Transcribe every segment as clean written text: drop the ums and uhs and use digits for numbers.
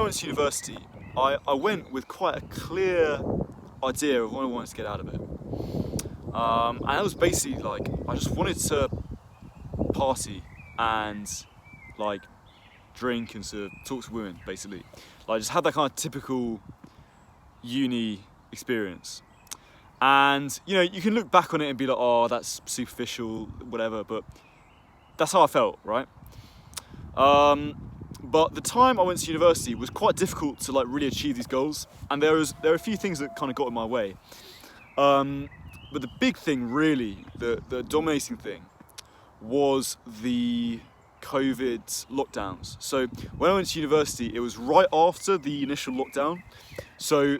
I went to university, I went with quite a clear idea of what I wanted to get out of it. And that was basically like, I just wanted to party and like drink and sort of talk to women, basically. Like, just had that kind of typical uni experience. And, you know, you can look back on it and be like, oh, that's superficial, whatever, but that's how I felt, right? But the time I went to university was quite difficult to like really achieve these goals, and there are a few things that kind of got in my way. But the big thing, really, the dominating thing, was the COVID lockdowns. So when I went to university, it was right after the initial lockdown. So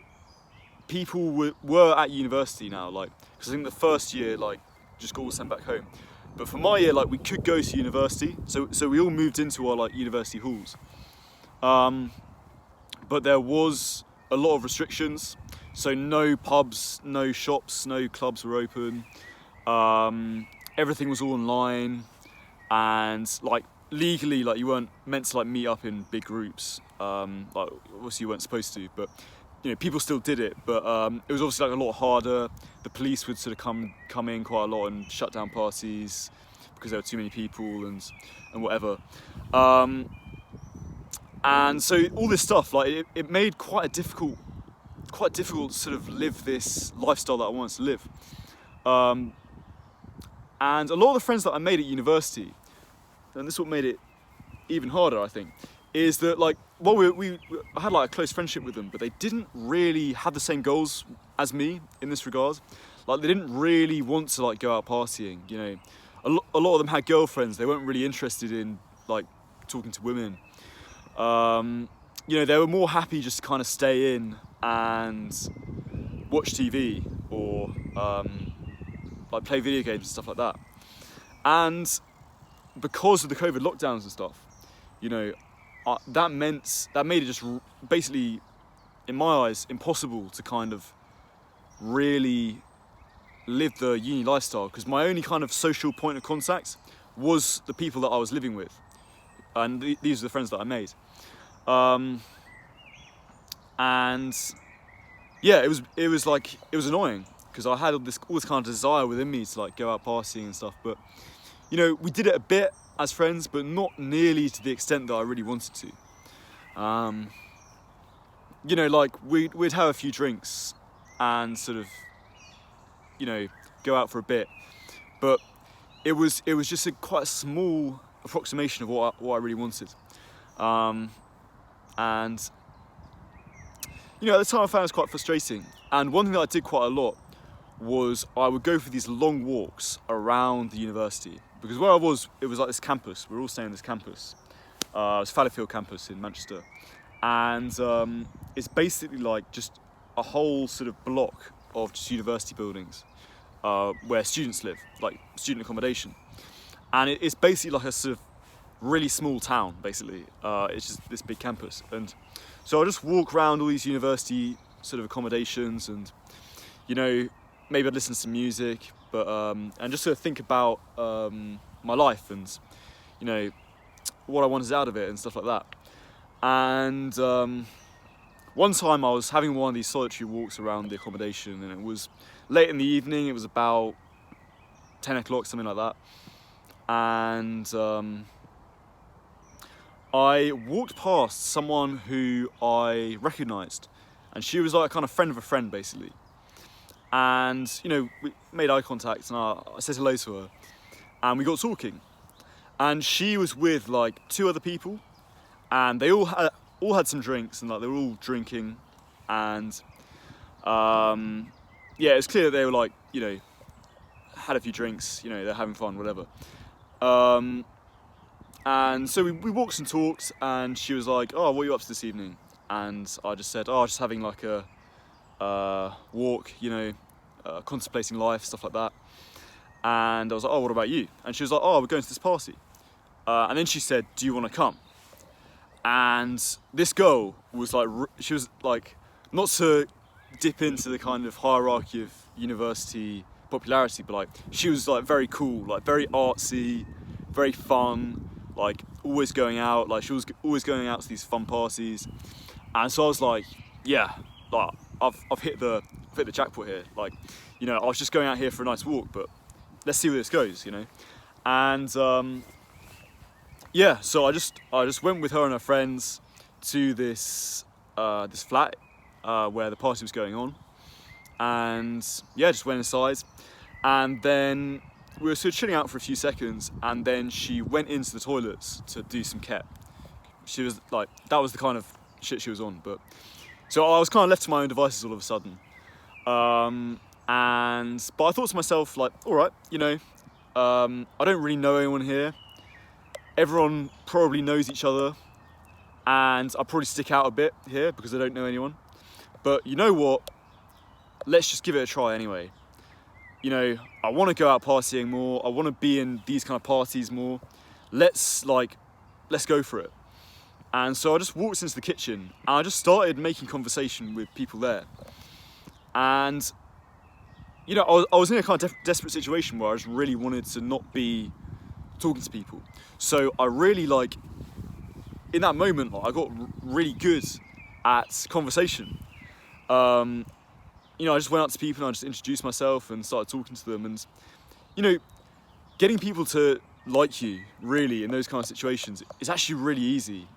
people were at university now, like, because I think the first year, like, just got all sent back home. But for my year, like, we could go to university, so we all moved into our like university halls. But there was a lot of restrictions, so no pubs, no shops, no clubs were open. Everything was all online, and like legally, like, you weren't meant to like meet up in big groups. Like, obviously you weren't supposed to, but you know, people still did it. But it was obviously like a lot harder. The police would sort of come in quite a lot and shut down parties because there were too many people and whatever. And so all this stuff, like, it made quite difficult to sort of live this lifestyle that I wanted to live. And a lot of the friends that I made at university, and this is what made it even harder, I think, is that, like, well, I had like a close friendship with them, but they didn't really have the same goals as me in this regard. Like, they didn't really want to like go out partying, you know. A lot of them had girlfriends. They weren't really interested in like talking to women. You know, they were more happy just to kind of stay in and watch TV or like play video games and stuff like that. And because of the COVID lockdowns and stuff, you know, that made it just basically, in my eyes, impossible to kind of really live the uni lifestyle, because my only kind of social point of contact was the people that I was living with, and these are the friends that I made. And yeah, it was annoying, because I had all this kind of desire within me to like go out partying and stuff, but you know, we did it a bit as friends, but not nearly to the extent that I really wanted to. You know, like, we'd have a few drinks and sort of, you know, go out for a bit, but it was just quite a small approximation of what I really wanted. And you know, at the time I found it was quite frustrating. And one thing that I did quite a lot was I would go for these long walks around the university, because where I was, it was like this campus. We were all staying in this campus. It was Fallowfield campus in Manchester, and it's basically like just a whole sort of block of just university buildings where students live, like student accommodation. And it's basically like a sort of really small town, basically. It's just this big campus. And so I just walk around all these university sort of accommodations, and, you know, maybe I'd listen to some music, but and just sort of think about my life and, you know, what I wanted out of it and stuff like that. And one time I was having one of these solitary walks around the accommodation, and it was late in the evening. It was about 10 o'clock, something like that. And I walked past someone who I recognised, and she was like a kind of friend of a friend, basically. And, you know, we made eye contact, and I said hello to her, and we got talking. And she was with like two other people, and they all had some drinks, and like they were all drinking, and yeah, it was clear that they were like, you know, had a few drinks, you know, they're having fun, whatever. And so we walked and talked, and she was like, oh, what are you up to this evening? And I just said, oh, just having like a walk, you know, contemplating life, stuff like that. And I was like, oh, what about you? And she was like, oh, we're going to this party. And then she said, do you want to come? And this girl was like, she was like, not to dip into the kind of hierarchy of university popularity, but like, she was like very cool, like very artsy, very fun, like always going out, like she was always going out to these fun parties. And so I was like, yeah, like I've hit the jackpot here. Like, you know, I was just going out here for a nice walk, but let's see where this goes, you know. And yeah, so I just went with her and her friends to this flat where the party was going on, and yeah, just went inside, and then we were sort of chilling out for a few seconds, and then she went into the toilets to do some ket. She was like, that was the kind of shit she was on. But so I was kind of left to my own devices all of a sudden, but I thought to myself, like, all right, you know, I don't really know anyone here. Everyone probably knows each other, and I'll probably stick out a bit here because I don't know anyone. But you know what? Let's just give it a try anyway. You know, I want to go out partying more. I want to be in these kind of parties more. Let's go for it. And so I just walked into the kitchen and I just started making conversation with people there. And, you know, I was in a kind of desperate situation where I just really wanted to not be talking to people. So I really, like, in that moment, like, I got really good at conversation. You know, I just went out to people and I just introduced myself and started talking to them. And, you know, getting people to like you, really, in those kind of situations, is actually really easy.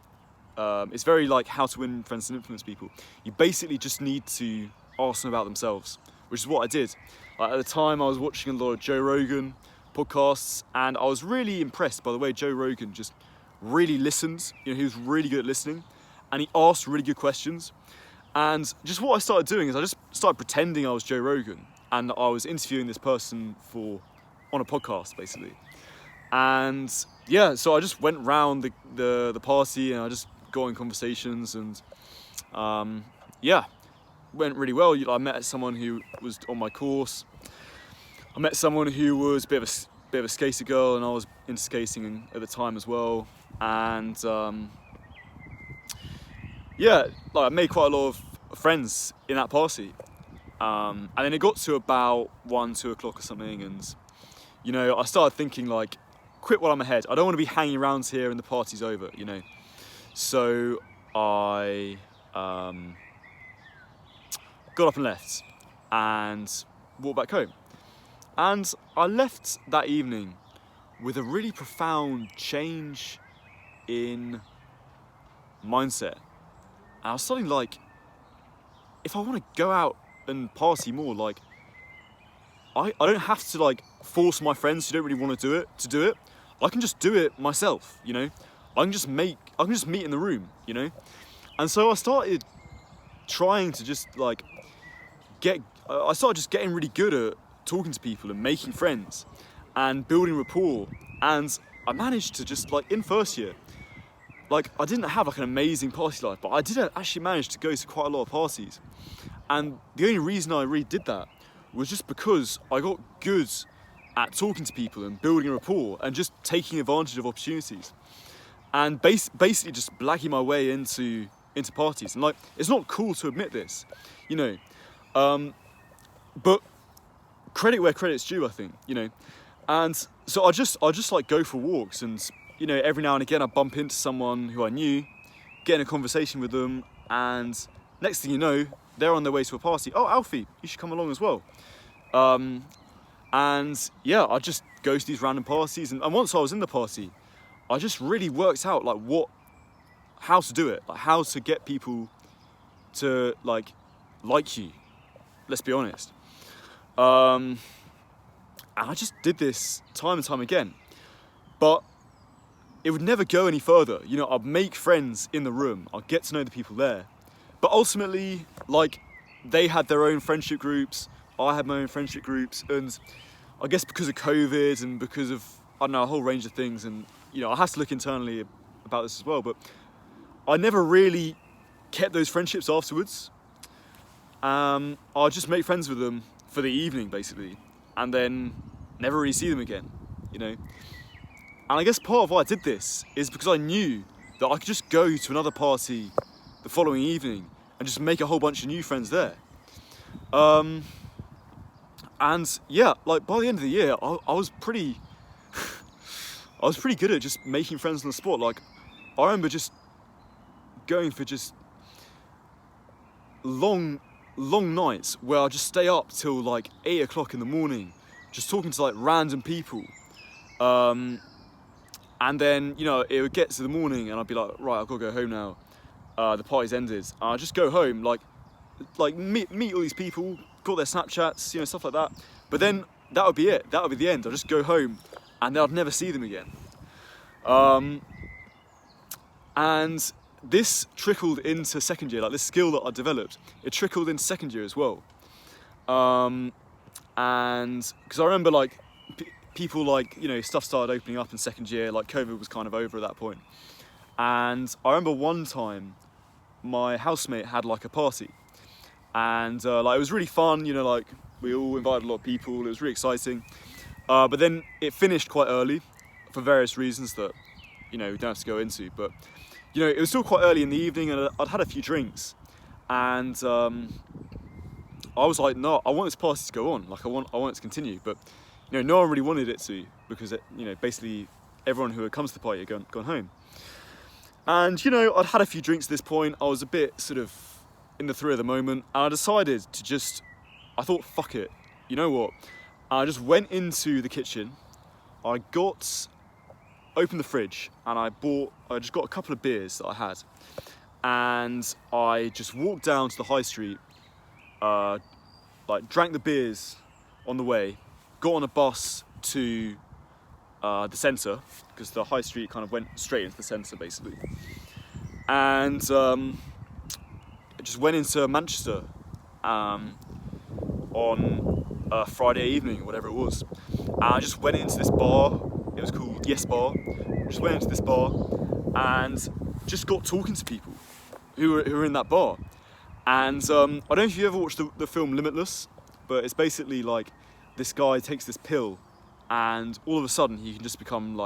It's very like How to Win Friends and Influence People. You basically just need to ask them about themselves, which is what I did. Like, at the time, I was watching a lot of Joe Rogan podcasts, and I was really impressed by the way Joe Rogan just really listened. You know, he was really good at listening, and he asked really good questions. And just what I started doing is I just started pretending I was Joe Rogan, and I was interviewing this person on a podcast, basically. And yeah, so I just went round the party, and I just got in conversations, and yeah, went really well. I met someone who was on my course. I met someone who was a bit of a skater girl, and I was into skating at the time as well. And yeah, like, I made quite a lot of friends in that party. And then it got to about 1-2 o'clock or something, and you know, I started thinking, like, quit while I'm ahead. I don't want to be hanging around here and the party's over, you know. So I got up and left and walked back home. And I left that evening with a really profound change in mindset. And I was suddenly like, if I want to go out and party more, like, I don't have to, like, force my friends who don't really want to do it. I can just do it myself, you know. I can just meet in the room, you know. And so I started trying to just, like, I started just getting really good at talking to people and making friends and building rapport. And I managed to just, like, in first year, like, I didn't have, like, an amazing party life, but I did actually manage to go to quite a lot of parties. And the only reason I really did that was just because I got good at talking to people and building a rapport and just taking advantage of opportunities. And basically just blagging my way into parties. And, like, it's not cool to admit this, you know. But credit where credit's due, I think, you know. And so I just like go for walks, and, you know, every now and again I bump into someone who I knew, get in a conversation with them, and next thing you know, they're on their way to a party. Oh, Alfie, you should come along as well. And yeah, I just go to these random parties, and once I was in the party, I just really worked out, like, how to do it, like, how to get people to like you. Let's be honest. And I just did this time and time again, but it would never go any further. You know, I'd make friends in the room, I'd get to know the people there, but ultimately, like, they had their own friendship groups, I had my own friendship groups, and I guess because of COVID and because of, I don't know, a whole range of things, and, you know, I have to look internally about this as well, but I never really kept those friendships afterwards. I'd just make friends with them for the evening, basically, and then never really see them again, you know. And I guess part of why I did this is because I knew that I could just go to another party the following evening and just make a whole bunch of new friends there. And yeah, like, by the end of the year, I was pretty I was pretty good at just making friends on the spot. Like, I remember just going for just long nights where I'd just stay up till like 8 o'clock in the morning, just talking to like random people. And then, you know, it would get to the morning and I'd be like, right, I've got to go home now. The party's ended. And I'd just go home, like meet all these people, got their Snapchats, you know, stuff like that. But then that would be it. That would be the end. I'd just go home and then I'd never see them again. And this trickled into second year, like this skill that I developed, it trickled into second year as well. And because I remember like people like, you know, stuff started opening up in second year, like COVID was kind of over at that point. And I remember one time my housemate had like a party and like it was really fun, you know, like we all invited a lot of people, it was really exciting. But then it finished quite early for various reasons that, you know, we don't have to go into, but you know, it was still quite early in the evening and I'd had a few drinks and I was like, no, I want this party to go on, like I want it to continue, but you know, no one really wanted it to because, you know, basically everyone who had come to the party had gone home. And, you know, I'd had a few drinks at this point, I was a bit sort of in the thrill of the moment, and I decided to just, I thought, fuck it, you know what? I just went into the kitchen, opened the fridge, and I just got a couple of beers that I had, and I just walked down to the high street, like drank the beers on the way, got on a bus to the centre, because the high street kind of went straight into the centre basically, and I just went into Manchester on a Friday evening, whatever it was, and I just went into this bar, it was called Yes Bar, just went into this bar and just got talking to people who were in that bar. And I don't know if you ever watched the film Limitless, but it's basically like this guy takes this pill and all of a sudden he just becomes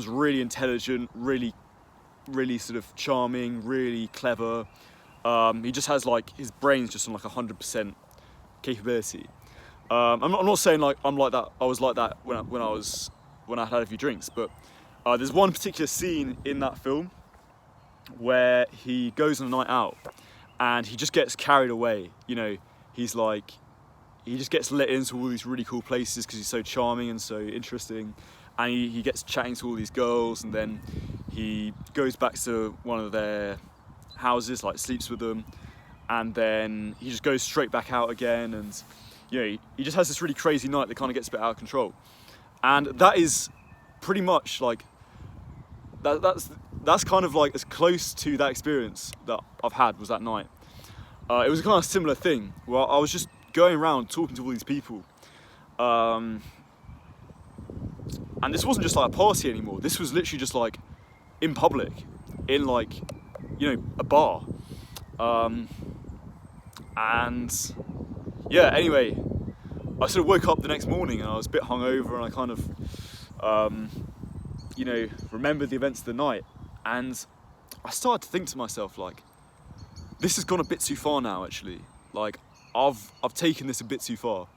really intelligent, really sort of charming, really clever. He just has like, his brain's just on like 100% capability. I'm not saying like I'm like that, I was like that when I had a few drinks, but there's one particular scene in that film where he goes on a night out and he just gets carried away, you know, he just gets let into all these really cool places because he's so charming and so interesting, and he gets chatting to all these girls, and then he goes back to one of their houses, like sleeps with them, and then he just goes straight back out again, and you know, he just has this really crazy night that kind of gets a bit out of control. And that is pretty much like that's kind of like as close to that experience that I've had was that night. It was a kind of similar thing where I was just going around talking to all these people, and this wasn't just like a party anymore, this was literally just like in public, in like, you know, a bar, and yeah, anyway, I sort of woke up the next morning and I was a bit hungover, and I kind of you know, remembered the events of the night, and I started to think to myself, like, this has gone a bit too far now, actually. Like, I've taken this a bit too far.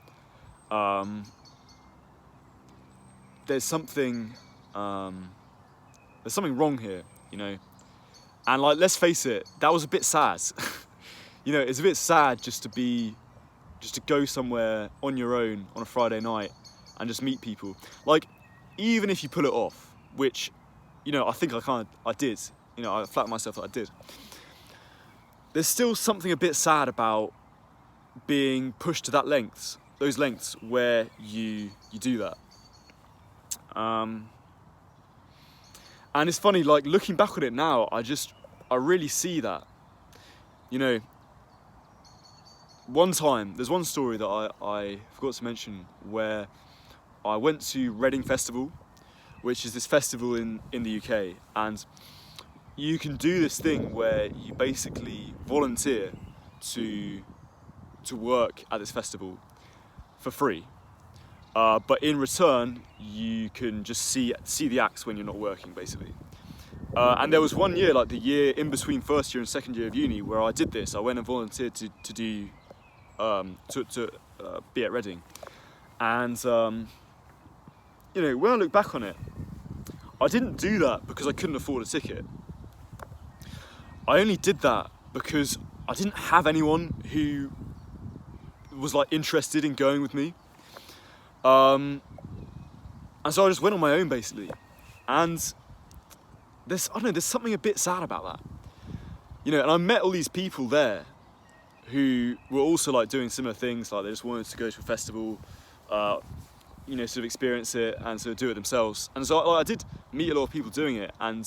There's something wrong here, you know. And like, let's face it, that was a bit sad. You know, it's a bit sad just to go somewhere on your own on a Friday night and just meet people. Like, even if you pull it off, which, you know, I think I did. You know, I flatter myself that I did. There's still something a bit sad about being pushed to those lengths where you do that. And it's funny, like, looking back on it now, I really see that. You know, there's one story that I forgot to mention, where I went to Reading Festival, which is this festival in the UK, and you can do this thing where you basically volunteer to work at this festival for free, but in return you can just see the acts when you're not working, basically. And there was one year, like the year in between first year and second year of uni, where I did this. I went and volunteered to be at Reading, and you know, when I look back on it, I didn't do that because I couldn't afford a ticket. I only did that because I didn't have anyone who was like interested in going with me. And so I just went on my own basically. And I don't know, there's something a bit sad about that. You know, and I met all these people there who were also like doing similar things, like they just wanted to go to a festival, you know, sort of experience it and sort of do it themselves. And so I did meet a lot of people doing it, and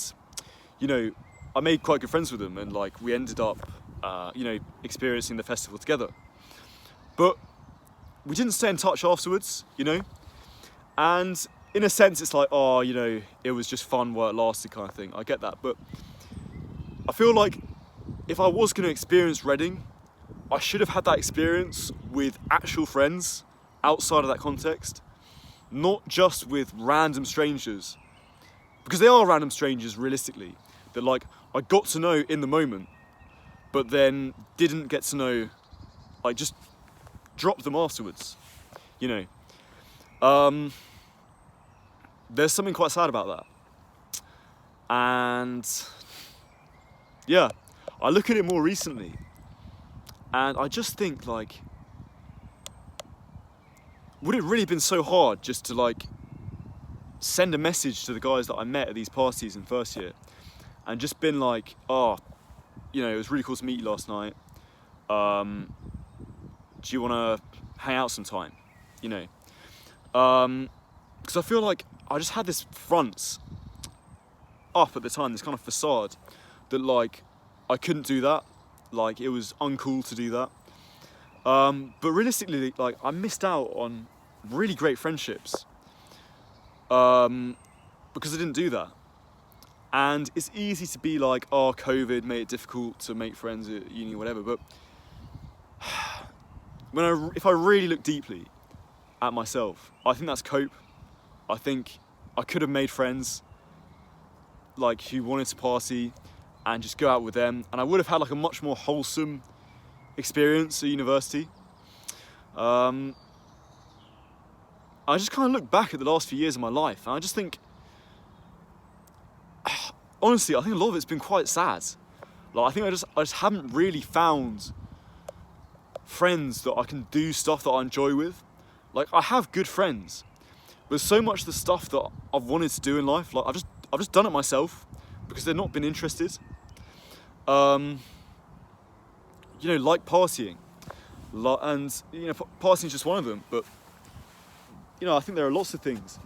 you know, I made quite good friends with them, and like we ended up, you know, experiencing the festival together. But we didn't stay in touch afterwards, you know. And in a sense, it's like, oh, you know, it was just fun while it lasted, kind of thing. I get that, but I feel like if I was going to experience Reading, I should have had that experience with actual friends outside of that context, not just with random strangers, because they are random strangers realistically, that like I got to know in the moment, but then didn't get to know, like just dropped them afterwards, you know. There's something quite sad about that. And yeah, I look at it more recently and I just think like, would it really have been so hard just to like send a message to the guys that I met at these parties in first year and just been like, oh, you know, it was really cool to meet you last night. Do you want to hang out sometime? You know, because I feel like I just had this front up at the time, this kind of facade that like I couldn't do that, like it was uncool to do that. But realistically, like I missed out on really great friendships because I didn't do that. And it's easy to be like, oh, COVID made it difficult to make friends at uni or whatever, but if I really look deeply at myself, I think that's cope. I think I could have made friends like who wanted to party and just go out with them, and I would have had like a much more wholesome experience at university. I just kind of look back at the last few years of my life and I just think, honestly, I think a lot of it's been quite sad. Like I think I just haven't really found friends that I can do stuff that I enjoy with. Like I have good friends, but so much of the stuff that I've wanted to do in life, like I've just done it myself because they've not been interested. You know, like partying, and you know, partying is just one of them. But you know, I think there are lots of things.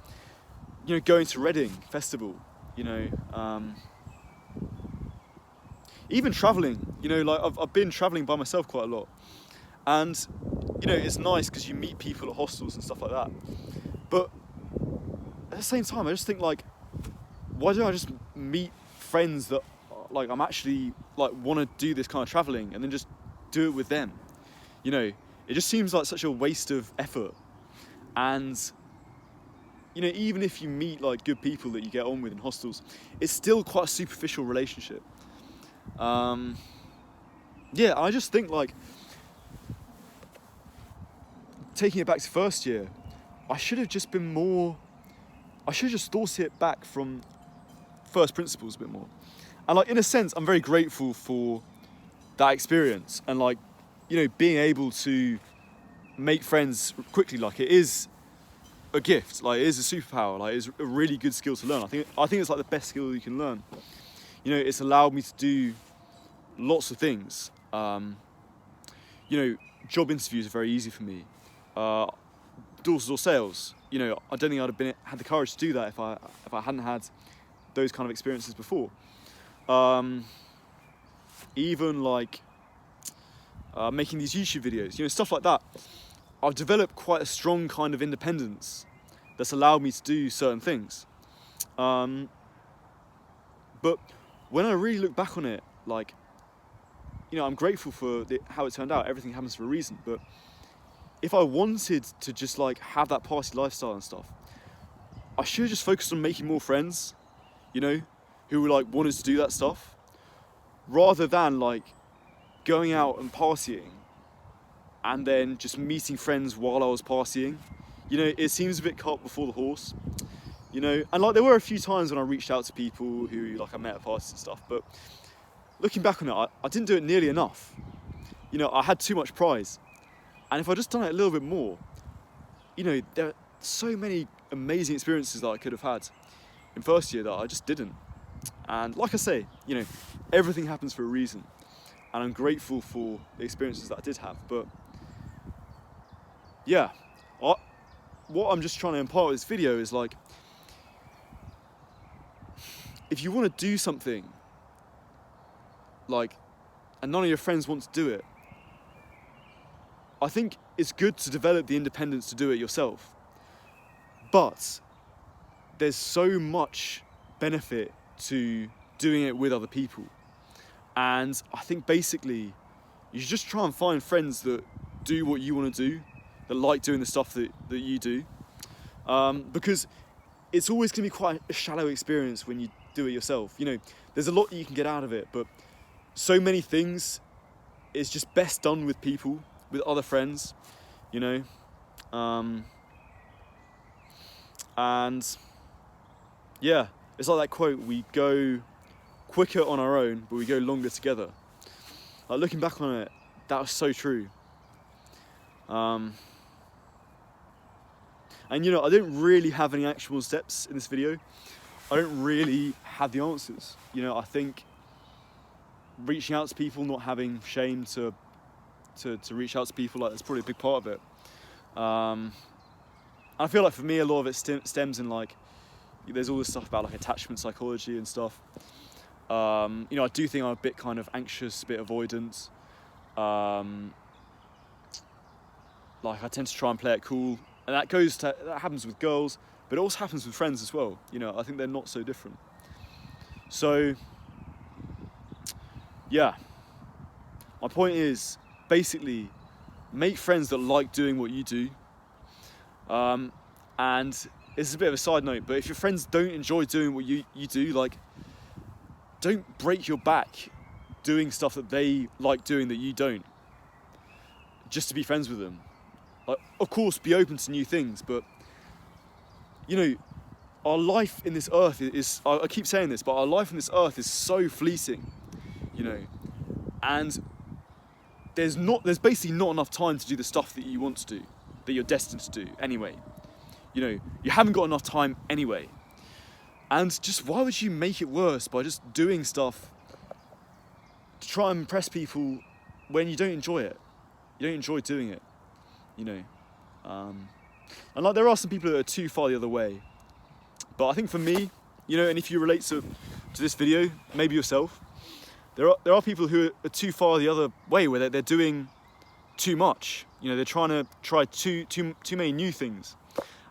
You know, going to Reading Festival. You know, even travelling. You know, like I've been travelling by myself quite a lot, and you know, it's nice because you meet people at hostels and stuff like that. But at the same time, I just think like, why don't I just meet friends that like I'm actually like want to do this kind of travelling and then just do it with them? You know, it just seems like such a waste of effort. And you know, even if you meet like good people that you get on with in hostels, it's still quite a superficial relationship. Yeah, I just think like, taking it back to first year, I should have just thought it back from first principles a bit more. And like, in a sense, I'm very grateful for that experience and like, you know, being able to make friends quickly. Like it is a gift, like it is a superpower, like it's a really good skill to learn. I think it's like the best skill you can learn. You know, it's allowed me to do lots of things. You know, job interviews are very easy for me. Door-to-door sales, you know, I don't think I'd have had the courage to do that if I hadn't had those kind of experiences before. Even like making these YouTube videos, you know, stuff like that. I've developed quite a strong kind of independence that's allowed me to do certain things. But when I really look back on it, like, you know, I'm grateful for how it turned out. Everything happens for a reason. But if I wanted to just like have that party lifestyle and stuff, I should have just focused on making more friends, you know, who were like wanted to do that stuff, rather than like going out and partying and then just meeting friends while I was partying. You know, it seems a bit cart before the horse. you know. And like there were a few times when I reached out to people who like I met at parties and stuff, but looking back on it, I didn't do it nearly enough. You know, I had too much pride. And if I'd just done it a little bit more, you know, there are so many amazing experiences that I could have had in first year that I just didn't. And like I say, you know, everything happens for a reason. And I'm grateful for the experiences that I did have. But yeah, what I'm just trying to impart with this video is like, if you want to do something, like, and none of your friends want to do it, I think it's good to develop the independence to do it yourself. But there's so much benefit to doing it with other people. And I think basically you should just try and find friends that do what you want to do, that like doing the stuff that you do. Because it's always going to be quite a shallow experience when you do it yourself. You know, there's a lot that you can get out of it, but so many things is just best done with people, with other friends, you know. And yeah, it's like that quote, we go quicker on our own, but we go longer together. Like looking back on it, that was so true. And you know, I didn't really have any actual steps in this video. I don't really have the answers. You know, I think reaching out to people, not having shame to reach out to people, like that's probably a big part of it. I feel like for me, a lot of it stems in like, there's all this stuff about like attachment psychology and stuff. You know, I do think I'm a bit kind of anxious, a bit avoidant. Like I tend to try and play it cool, and that happens with girls, but it also happens with friends as well. You know, I think they're not so different. So, yeah, my point is basically make friends that like doing what you do. And this is a bit of a side note, but if your friends don't enjoy doing what you do, like, don't break your back doing stuff that they like doing that you don't, just to be friends with them. Like, of course, be open to new things, but, you know, our life in this earth is, I keep saying this, but our life in this earth is so fleeting, you know, and there's basically not enough time to do the stuff that you want to do, that you're destined to do anyway. You know, you haven't got enough time anyway. And just why would you make it worse by just doing stuff to try and impress people when you don't enjoy it? You don't enjoy doing it, you know. And like there are some people that are too far the other way. But I think for me, you know, and if you relate to this video, maybe yourself, there are people who are too far the other way, where they're doing too much. You know, they're trying to try too many new things,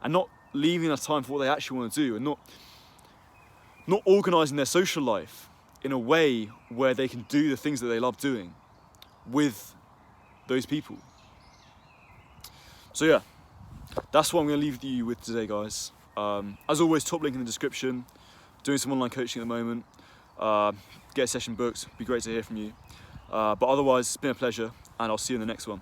and not leaving enough time for what they actually want to do, and not organising their social life in a way where they can do the things that they love doing with those people. So yeah, that's what I'm going to leave you with today, guys. As always, top link in the description. Doing some online coaching at the moment. Get a session booked. Be great to hear from you. But otherwise, it's been a pleasure, and I'll see you in the next one.